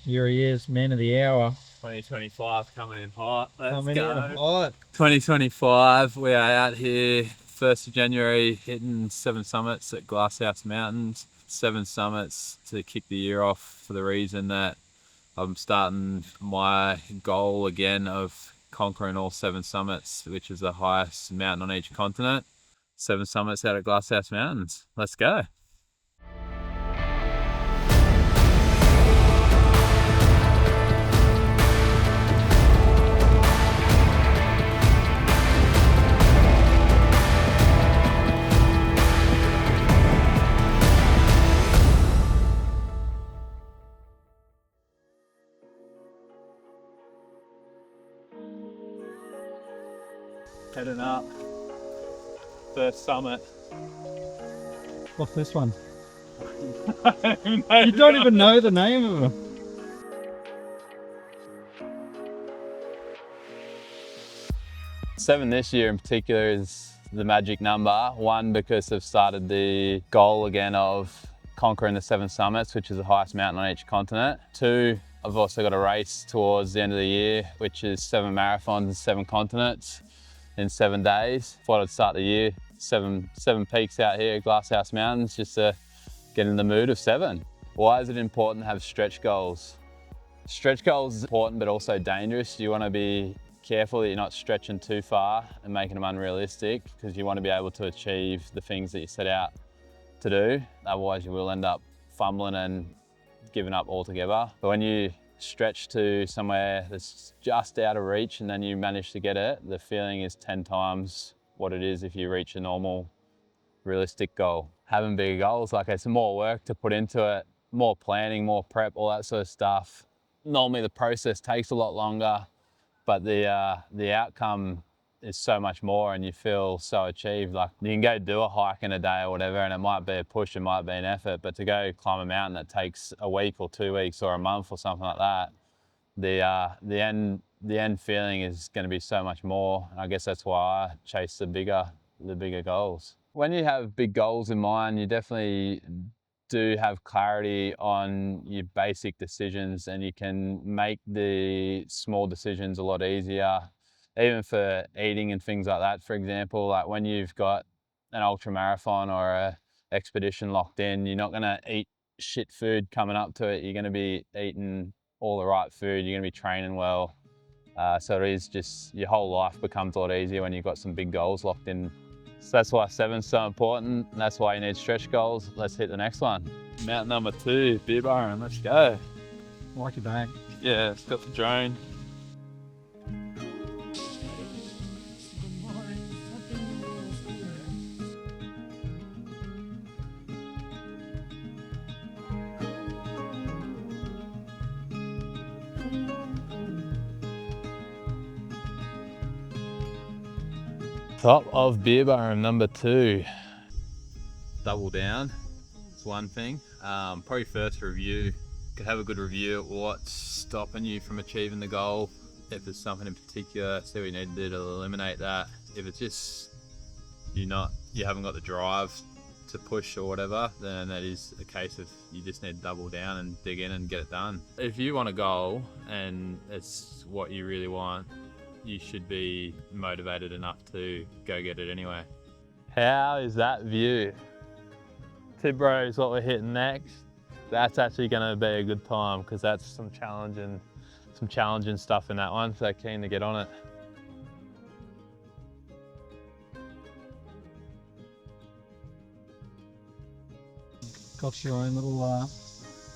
Here he is, man of the hour. 2025 coming in hot. Let's Coming go. in hot. 2025, we are out here 1st of January hitting 7 summits at Glasshouse Mountains. 7 summits to kick the year off for the reason that I'm starting my goal again of conquering all 7 summits, which is the highest mountain on each continent. 7 summits out at Glasshouse Mountains. Let's go. Heading up, first summit. What's this one? You don't even know the name of them. Seven this year in particular is the magic number. One, because I've started the goal again of conquering the 7 summits, which is the highest mountain on each continent. 2, I've also got a race towards the end of the year, which is 7 marathons in 7 continents in 7 days. Thought I'd start the year, seven peaks out here at Glasshouse Mountains, just to get in the mood of 7. Why is it important to have stretch goals? Stretch goals is important, but also dangerous. You want to be careful that you're not stretching too far and making them unrealistic, because you want to be able to achieve the things that you set out to do. Otherwise you will end up fumbling and giving up altogether. But when you stretch to somewhere that's just out of reach and then you manage to get it, the feeling is 10 times what it is if you reach a normal, realistic goal. Having bigger goals, like, it's more work to put into it, more planning, more prep, all that sort of stuff. Normally the process takes a lot longer, but the outcome is so much more and you feel so achieved. Like, you can go do a hike in a day or whatever and it might be a push, it might be an effort, but to go climb a mountain that takes a week or 2 weeks or a month or something like that, the end feeling is going to be so much more. And I guess that's why I chase the bigger goals. When you have big goals in mind, you definitely do have clarity on your basic decisions and you can make the small decisions a lot easier. Even for eating and things like that, for example, like when you've got an ultra marathon or a expedition locked in, you're not going to eat shit food coming up to it. You're going to be eating all the right food, you're going to be training well. So it is just, your whole life becomes a lot easier when you've got some big goals locked in. So that's why 7's so important, and that's why you need stretch goals. Let's hit the next one. Mountain number 2, Beer Barren, let's go. I like your bag. Yeah, it's got the drone. Top of Beer Barren number 2. Double down, it's one thing. Probably first review, could have a good review at what's stopping you from achieving the goal. If there's something in particular, see what you need to do to eliminate that. If it's just you haven't got the drive to push or whatever, then that is a case of you just need to double down and dig in and get it done. If you want a goal and it's what you really want, you should be motivated enough to go get it anyway. How is that view? Tidborough is what we're hitting next. That's actually going to be a good time because that's some challenging stuff in that one, so keen to get on it. Got your own little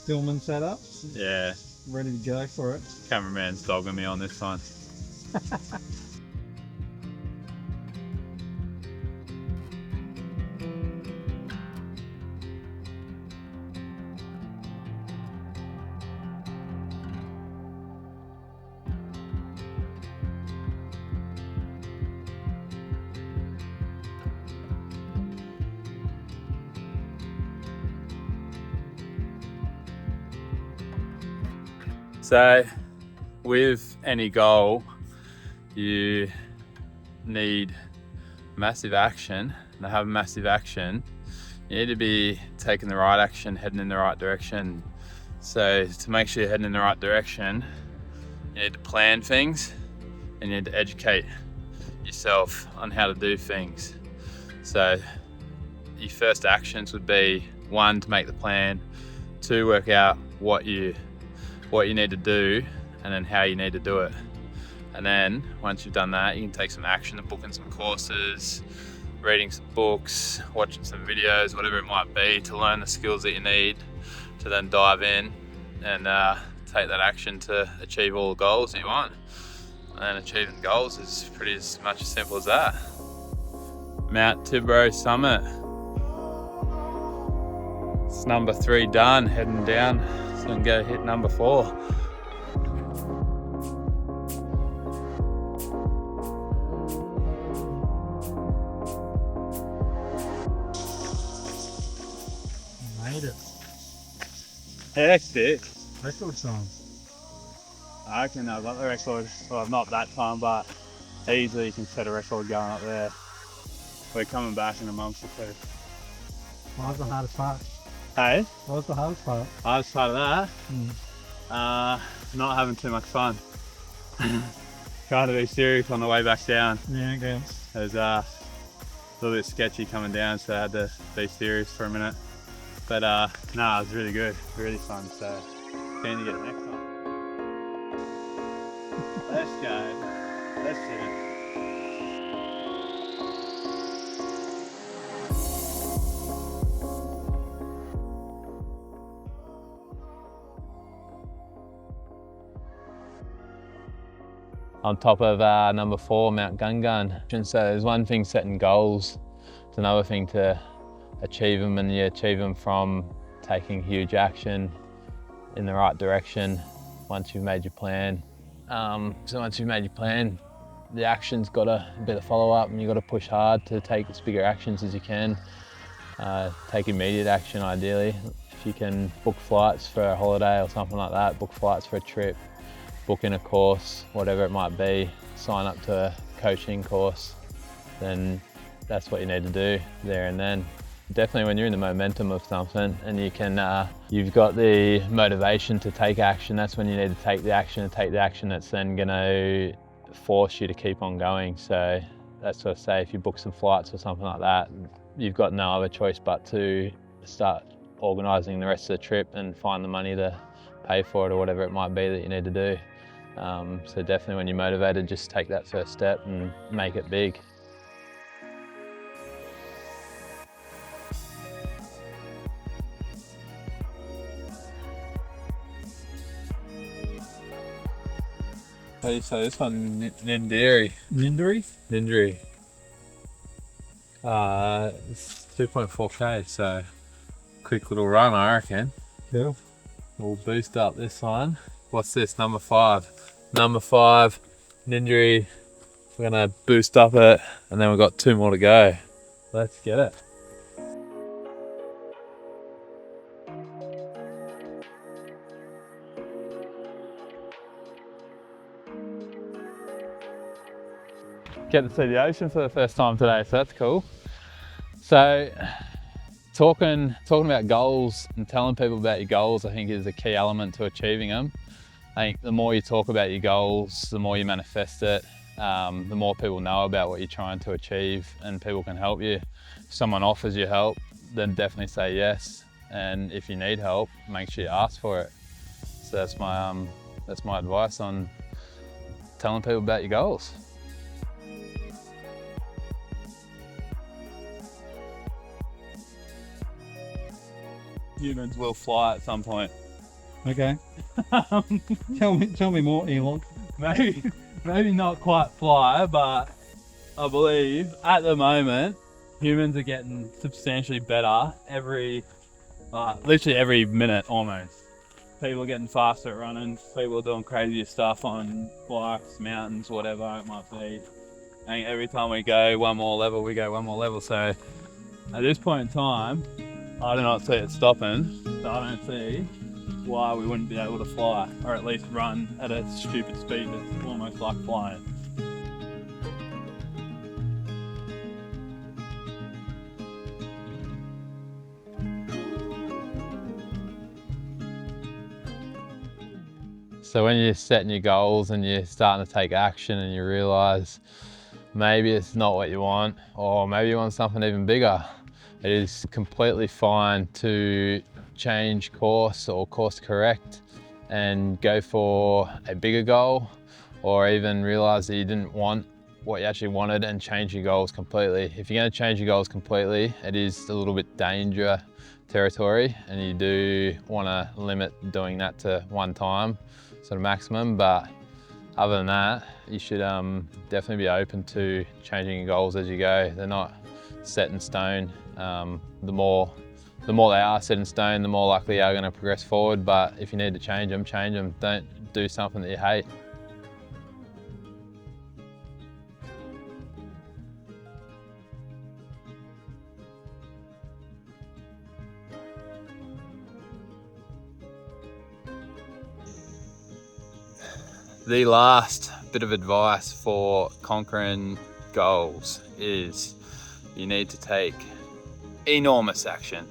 filming setup. Yeah. Ready to go for it. Cameraman's dogging me on this one. So with any goal, you need massive action. And to have massive action, you need to be taking the right action, heading in the right direction. So to make sure you're heading in the right direction, you need to plan things and you need to educate yourself on how to do things. So your first actions would be 1, to make the plan, 2, work out what you need to do and then how you need to do it. And then once you've done that, you can take some action of booking some courses, reading some books, watching some videos, whatever it might be, to learn the skills that you need to then dive in and take that action to achieve all the goals that you want. And achieving goals is pretty much as simple as that. Mount Tidborough Summit. It's number 3 done, heading down, so we can go hit number 4. Made it. Hectic. Record time. I reckon I've got the record, well not that time, but easily you can set a record going up there. We're coming back in a month or 2. What was the hardest part? Hey? What was the hardest part? Hardest part of that? Not having too much fun. Trying to be serious on the way back down. Yeah, okay. It was a little bit sketchy coming down, so I had to be serious for a minute. But no, it was really good, really fun, so keen to get it next time. Let's go. Let's do it. On top of number 4, Mount Gungun. And so there's one thing setting goals, it's another thing to achieve them, and you achieve them from taking huge action in the right direction once you've made your plan. So once you've made your plan, the action's got a bit of follow-up, and you've got to push hard to take as bigger actions as you can. Take immediate action ideally. If you can book flights for a holiday or something like that, book flights for a trip, book in a course, whatever it might be, sign up to a coaching course, then that's what you need to do there and then. Definitely when you're in the momentum of something and you can, you've got the motivation to take action, that's when you need to take the action that's then gonna force you to keep on going. So that's what I say, if you book some flights or something like that, you've got no other choice but to start organising the rest of the trip and find the money to pay for it or whatever it might be that you need to do. So definitely when you're motivated, just take that first step and make it big. How do you say this one? Nindiri. Nindiri? Nindiri. It's 2.4k, so quick little run, I reckon. Cool. We'll boost up this one. What's this? Number 5. Number 5, Nindiri. We're gonna boost up it, and then we've got 2 more to go. Let's get it. Get to see the ocean for the first time today, so that's cool. So talking about goals and telling people about your goals, I think is a key element to achieving them. I think the more you talk about your goals, the more you manifest it, the more people know about what you're trying to achieve, and people can help you. If someone offers you help, then definitely say yes. And if you need help, make sure you ask for it. So that's my advice on telling people about your goals. Humans will fly at some point. Okay. Tell me more, Elon. Maybe not quite fly, but I believe at the moment humans are getting substantially better literally every minute almost. People are getting faster at running, people are doing crazier stuff on bikes, mountains, whatever it might be. I think every time we go one more level, we go one more level. So at this point in time, I do not see it stopping, so I don't see why we wouldn't be able to fly, or at least run at a stupid speed that's almost like flying. So when you're setting your goals and you're starting to take action and you realize maybe it's not what you want, or maybe you want something even bigger, it is completely fine to change course or course correct and go for a bigger goal, or even realize that you didn't want what you actually wanted and change your goals completely. If you're going to change your goals completely, it is a little bit danger territory, and you do want to limit doing that to one time, sort of maximum. But other than that, you should definitely be open to changing your goals as you go. They're not set in stone. The more they are set in stone, the more likely you are going to progress forward. But if you need to change them, change them. Don't do something that you hate. The last bit of advice for conquering goals is you need to take enormous action,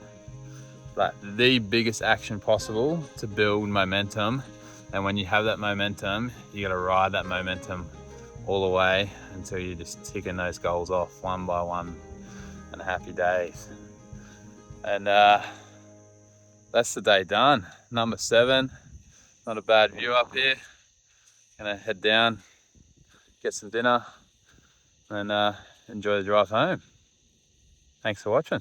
like the biggest action possible to build momentum. And when you have that momentum, you got to ride that momentum all the way until you're just ticking those goals off one by one, and happy days. And that's the day done. Number 7, not a bad view up here. Gonna head down, get some dinner, and enjoy the drive home. Thanks for watching.